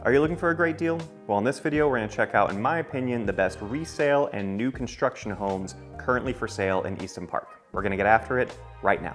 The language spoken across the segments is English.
Are you looking for a great deal? Well, in this video, we're going to check out, in my opinion, the best resale and new construction homes currently for sale in Easton Park. We're going to get after it right now.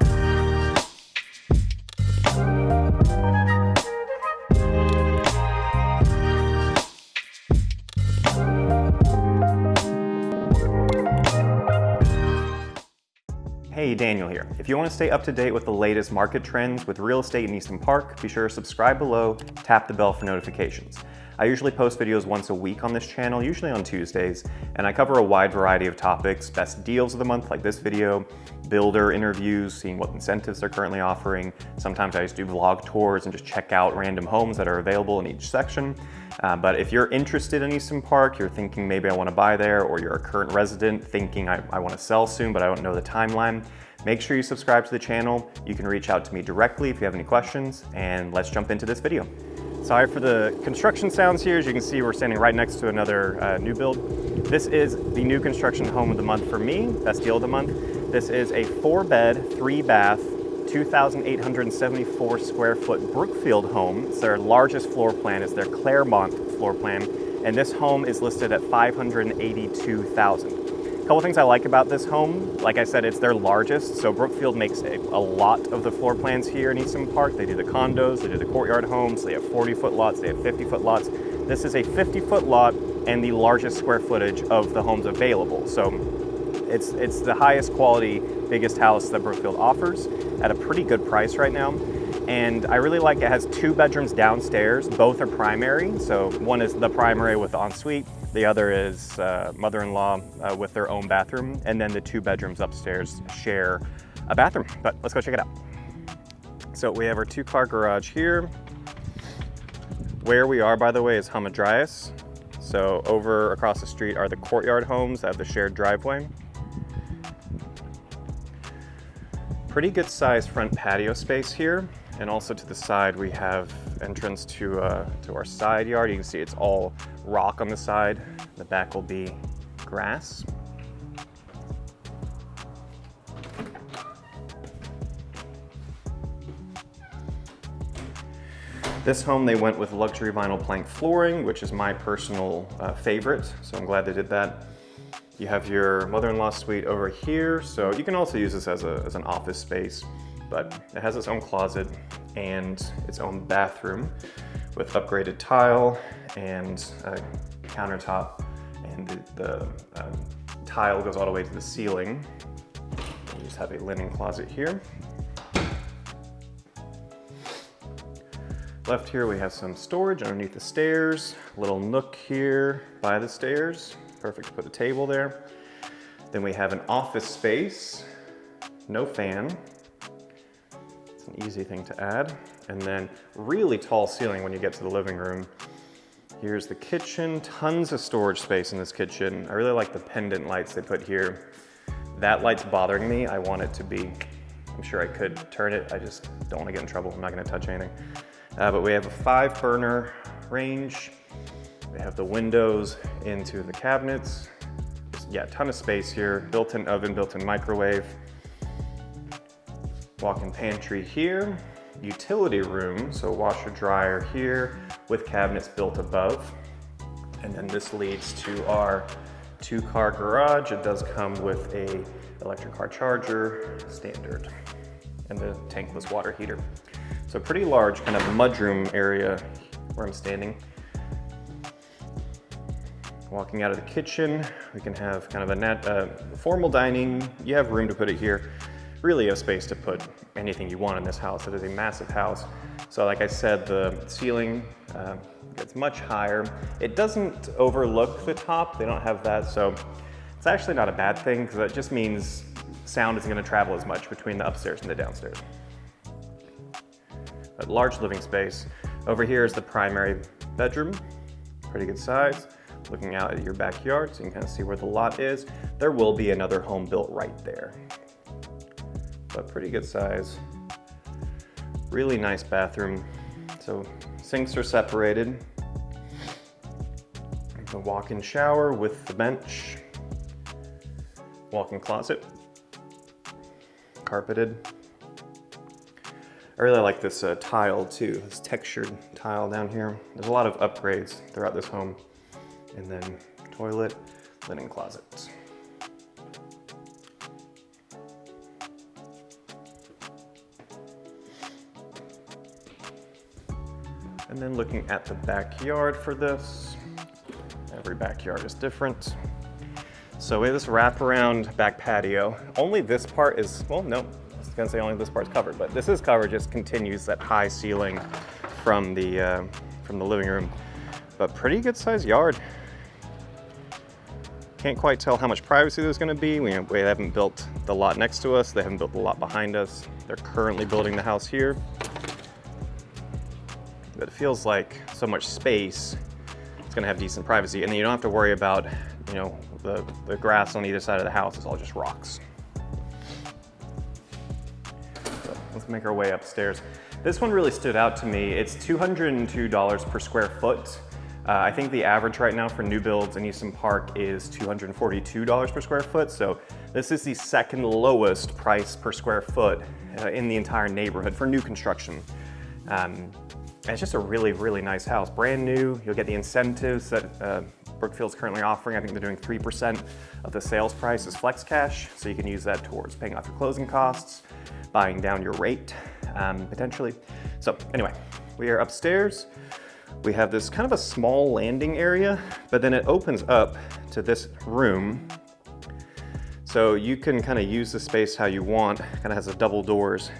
Hey, Daniel here. If you want to stay up to date with the latest market trends with real estate in Easton Park, be sure to subscribe below, tap the bell for notifications. I usually post videos once a week on this channel, usually on Tuesdays, and I cover a wide variety of topics: best deals of the month like this video, builder interviews, seeing what incentives they're currently offering. Sometimes I just do vlog tours and just check out random homes that are available in each section. But if you're interested in Easton Park, you're thinking maybe I want to buy there, or you're a current resident thinking I want to sell soon but I don't know the timeline, make sure you subscribe to the channel. You can reach out to me directly if you have any questions, and let's jump into this video. Sorry for the construction sounds here. As you can see, we're standing right next to another new build. This is the new construction home of the month for me, best deal of the month. This is a 4-bed, 3-bath, 2,874 square foot Brookfield home. It's their largest floor plan. It's their Claremont floor plan. And this home is listed at $582,000. A couple things I like about this home: like I said, it's their largest, so Brookfield makes a lot of the floor plans here in Easton Park. They do the condos, they do the courtyard homes, they have 40-foot lots, they have 50-foot lots. This is a 50-foot lot and the largest square footage of the homes available. So it's the highest quality, biggest house that Brookfield offers at a pretty good price right now. And I really like it has 2 bedrooms downstairs. Both are primary. So one is the primary with the ensuite. The other is mother-in-law with their own bathroom. And then the 2 bedrooms upstairs share a bathroom. But let's go check it out. So we have our 2-car garage here. Where we are, by the way, is Hamadryas. So over across the street are the courtyard homes that have the shared driveway. Pretty good sized front patio space here. And also to the side, we have entrance to our side yard. You can see it's all rock on the side. The back will be grass. This home, they went with luxury vinyl plank flooring, which is my personal favorite. So I'm glad they did that. You have your mother-in-law suite over here. So you can also use this as an office space, but it has its own closet and its own bathroom with upgraded tile and countertop, and the tile goes all the way to the ceiling. You just have a linen closet here. Left here we have some storage underneath the stairs, a little nook here by the stairs, perfect to put a table there. Then we have an office space, no fan. It's an easy thing to add. And then really tall ceiling when you get to the living room. Here's the kitchen, tons of storage space in this kitchen. I really like the pendant lights they put here. That light's bothering me. I want it to be, I'm sure I could turn it, I just don't want to get in trouble. I'm not going to touch anything. But we have a 5-burner range. We have the windows into the cabinets. Yeah, ton of space here. Built-in oven, built-in microwave. Walk-in pantry here. Utility room, so washer dryer here with cabinets built above. And then this leads to our 2-car garage. It does come with a electric car charger, standard, and the tankless water heater. So pretty large kind of mudroom area where I'm standing. Walking out of the kitchen, we can have kind of a formal dining. You have room to put it here. Really a space to put anything you want in this house. It is a massive house. So like I said, the ceiling gets much higher. It doesn't overlook the top. They don't have that. So it's actually not a bad thing, because that just means sound isn't going to travel as much between the upstairs and the downstairs. A large living space. Over here is the primary bedroom. Pretty good size. Looking out at your backyard, so you can kind of see where the lot is. There will be another home built right there. But pretty good size. Really nice bathroom. So sinks are separated. The walk-in shower with the bench. Walk-in closet. Carpeted. I really like this tile too, this textured tile down here. There's a lot of upgrades throughout this home. And then toilet, linen closet. And then looking at the backyard for this, every backyard is different. So we have this wraparound back patio. Only this part is, well, no, I was gonna say only this part's covered, but this is covered, just continues that high ceiling from the living room. But pretty good sized yard. Can't quite tell how much privacy there's gonna be. We haven't built the lot next to us. They haven't built the lot behind us. They're currently building the house here. But it feels like so much space, it's gonna have decent privacy. And then you don't have to worry about, you know, the grass on either side of the house is all just rocks. So let's make our way upstairs. This one really stood out to me. It's $202 per square foot. I think the average right now for new builds in Easton Park is $242 per square foot. So this is the second lowest price per square foot in the entire neighborhood for new construction. And it's just a really, really nice house. Brand new, you'll get the incentives that Brookfield's currently offering. I think they're doing 3% of the sales price is flex cash. So you can use that towards paying off your closing costs, buying down your rate, potentially. So anyway, we are upstairs. We have this kind of a small landing area, but then it opens up to this room. So you can kind of use the space how you want. Kind of has a double doors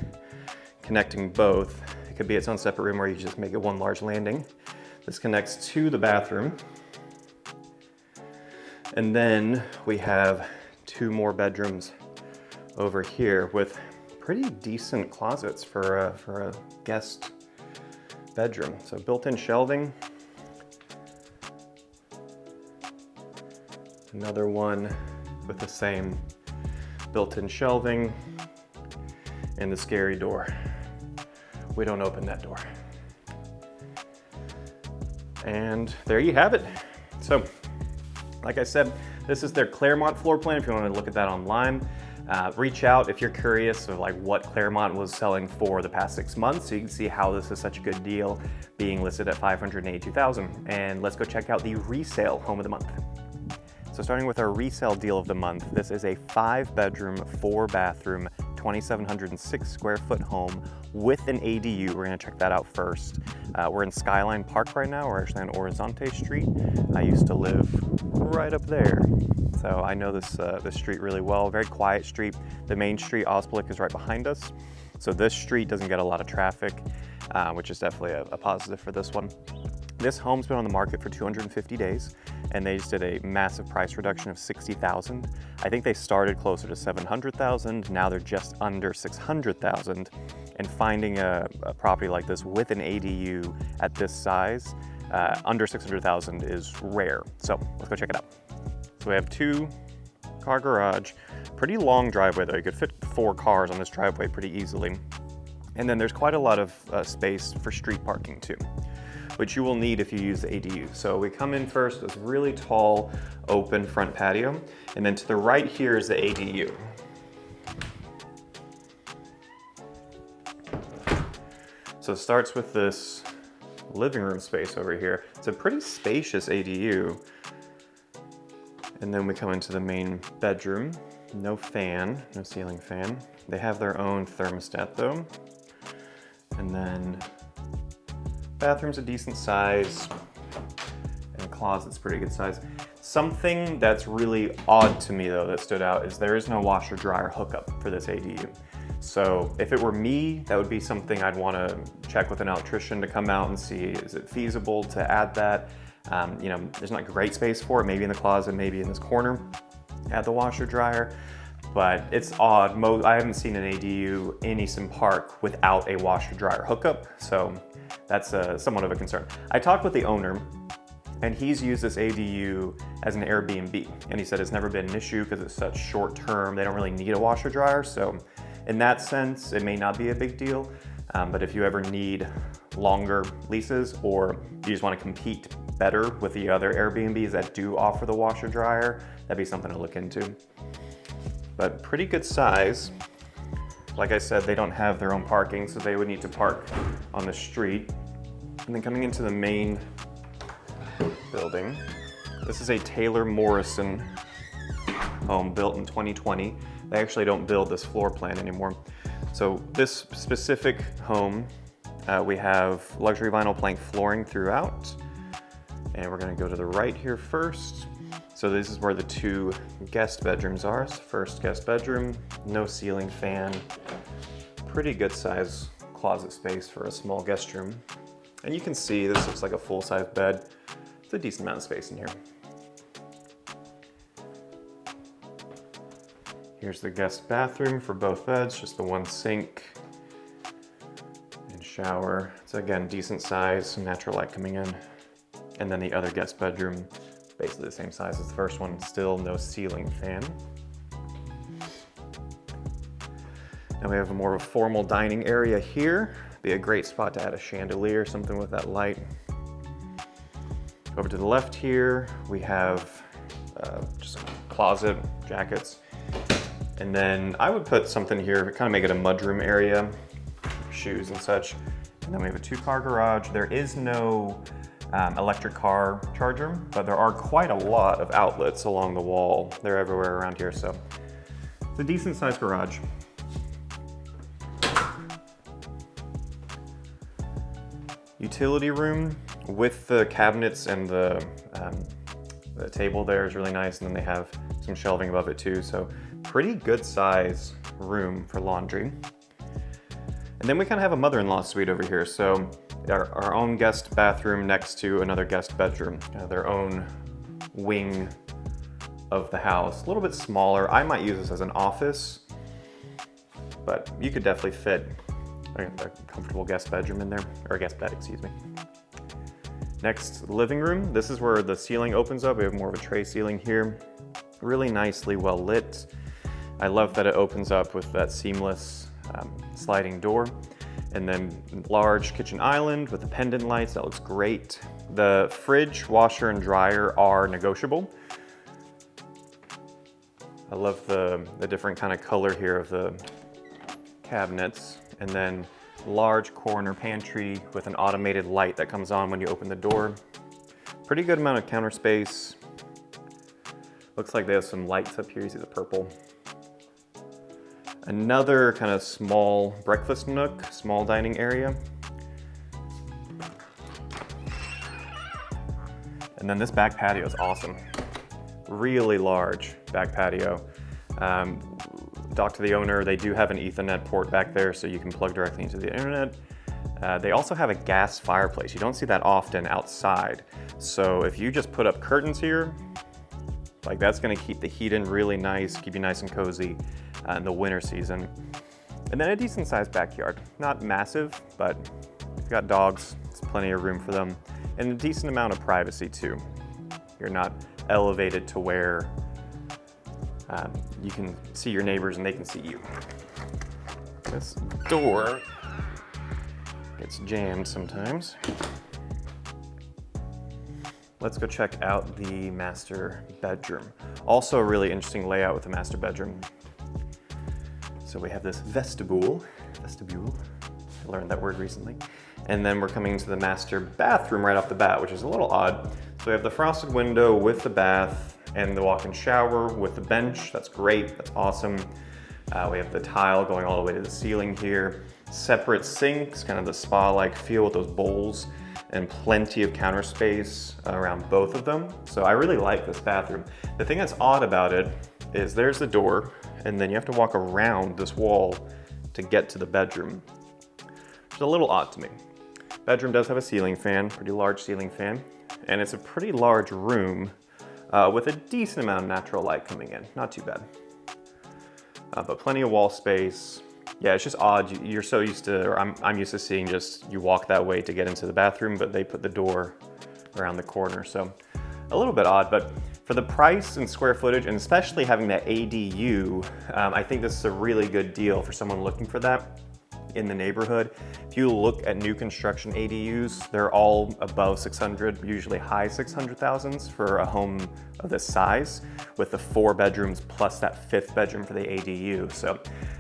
connecting both. It could be its own separate room, or you just make it one large landing. This connects to the bathroom. And then we have two more bedrooms over here with pretty decent closets for a guest bedroom. So built-in shelving. Another one with the same built-in shelving and the scary door. We don't open that door. And there you have it. So, like I said, this is their Claremont floor plan if you want to look at that online. Reach out if you're curious of like what Claremont was selling for the past 6 months, so you can see how this is such a good deal being listed at $582,000. And let's go check out the resale home of the month. So starting with our resale deal of the month, this is a 5-bedroom, 4-bathroom, 2,706 square foot home with an ADU. We're gonna check that out first. We're in Skyline Park right now. We're actually on Horizonte Street. I used to live right up there. So I know this street really well. Very quiet street. The main street, Osplick, is right behind us. So this street doesn't get a lot of traffic, which is definitely a positive for this one. This home's been on the market for 250 days, and they just did a massive price reduction of $60,000. I think they started closer to $700,000. Now they're just under $600,000. And finding a property like this with an ADU at this size, under $600,000 is rare. So let's go check it out. So we have 2-car garage, pretty long driveway though. You could fit 4 cars on this driveway pretty easily. And then there's quite a lot of space for street parking too, which you will need if you use the ADU. So we come in first, this really tall, open front patio, and then to the right here is the ADU. So it starts with this living room space over here. It's a pretty spacious ADU. And then we come into the main bedroom. No fan, no ceiling fan. They have their own thermostat though. And then bathroom's a decent size, and the closet's pretty good size. Something that's really odd to me though that stood out is there is no washer dryer hookup for this ADU. So if it were me, that would be something I'd want to check with an electrician to come out and see, is it feasible to add that? You know, there's not great space for it, maybe in the closet, maybe in this corner, add the washer dryer. But it's odd. I haven't seen an ADU in Easton Park without a washer dryer hookup, so that's somewhat of a concern. I talked with the owner, and he's used this ADU as an Airbnb, and he said it's never been an issue because it's such short term. They don't really need a washer dryer, so in that sense, it may not be a big deal. But if you ever need longer leases, or you just want to compete better with the other Airbnbs that do offer the washer dryer, that'd be something to look into. But pretty good size. Like I said, they don't have their own parking, so they would need to park on the street. And then coming into the main building, this is a Taylor Morrison home built in 2020. They actually don't build this floor plan anymore. So this specific home, we have luxury vinyl plank flooring throughout. And we're gonna go to the right here first. So this is where the 2 guest bedrooms are. So first guest bedroom, no ceiling fan. Pretty good size closet space for a small guest room. And you can see this looks like a full-size bed. It's a decent amount of space in here. Here's the guest bathroom for both beds, just the 1 sink and shower. It's again, decent size, some natural light coming in. And then the other guest bedroom, basically the same size as the first one, still no ceiling fan. Now we have a more of a formal dining area here. Be a great spot to add a chandelier, something with that light. Over to the left here, we have just a closet, jackets. And then I would put something here, kind of make it a mudroom area, shoes and such. And then we have a 2-car garage. There is no electric car charger, but there are quite a lot of outlets along the wall. They're everywhere around here, so it's a decent sized garage. Utility room with the cabinets and the table there is really nice, and then they have some shelving above it too, so pretty good size room for laundry. And then we kind of have a mother-in-law suite over here, so our own guest bathroom next to another guest bedroom, their own wing of the house. A little bit smaller. I might use this as an office, but you could definitely fit a comfortable guest bedroom in there, or a guest bed, excuse me. Next, living room. This is where the ceiling opens up. We have more of a tray ceiling here. Really nicely well lit. I love that it opens up with that seamless sliding door. And then large kitchen island with the pendant lights, that looks great. The fridge, washer, and dryer are negotiable. I love the different kind of color here of the cabinets. And then large corner pantry with an automated light that comes on when you open the door. Pretty good amount of counter space. Looks like they have some lights up here, you see the purple. Another kind of small breakfast nook, small dining area. And then this back patio is awesome. Really large back patio. Talked to the owner, they do have an Ethernet port back there so you can plug directly into the internet. They also have a gas fireplace. You don't see that often outside. So if you just put up curtains here, like that's gonna keep the heat in really nice, keep you nice and cozy in the winter season. And then a decent sized backyard. Not massive, but if you've got dogs, it's plenty of room for them. And a decent amount of privacy too. You're not elevated to where you can see your neighbors and they can see you. This door gets jammed sometimes. Let's go check out the master bedroom. Also a really interesting layout with the master bedroom. So we have this vestibule. I learned that word recently. And then we're coming into the master bathroom right off the bat, which is a little odd. So we have the frosted window with the bath and the walk-in shower with the bench. That's great, that's awesome. We have the tile going all the way to the ceiling here. Separate sinks, kind of the spa-like feel with those bowls, and plenty of counter space around both of them. So I really like this bathroom. The thing that's odd about it is there's the door, and then you have to walk around this wall to get to the bedroom. It's a little odd to me. Bedroom does have a ceiling fan, pretty large ceiling fan, and it's a pretty large room with a decent amount of natural light coming in, not too bad. But plenty of wall space. Yeah, it's just odd. You're so used to, or I'm used to seeing just you walk that way to get into the bathroom, but they put the door around the corner. So a little bit odd, but for the price and square footage, and especially having that ADU, I think this is a really good deal for someone looking for that. in the neighborhood. If you look at new construction ADUs, they're all above 600, usually high 600,000s for a home of this size, with the 4 bedrooms plus that 5th bedroom for the ADU. So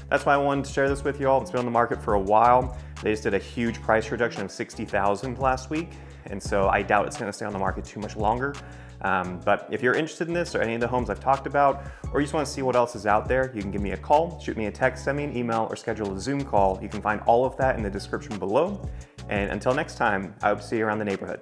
that's why I wanted to share this with you all. It's been on the market for a while. They just did a huge price reduction of 60,000 last week, and so I doubt it's gonna stay on the market too much longer. But if you're interested in this or any of the homes I've talked about, or you just want to see what else is out there, you can give me a call, shoot me a text, send me an email, or schedule a Zoom call. You can find all of that in the description below. And until next time, I hope to see you around the neighborhood.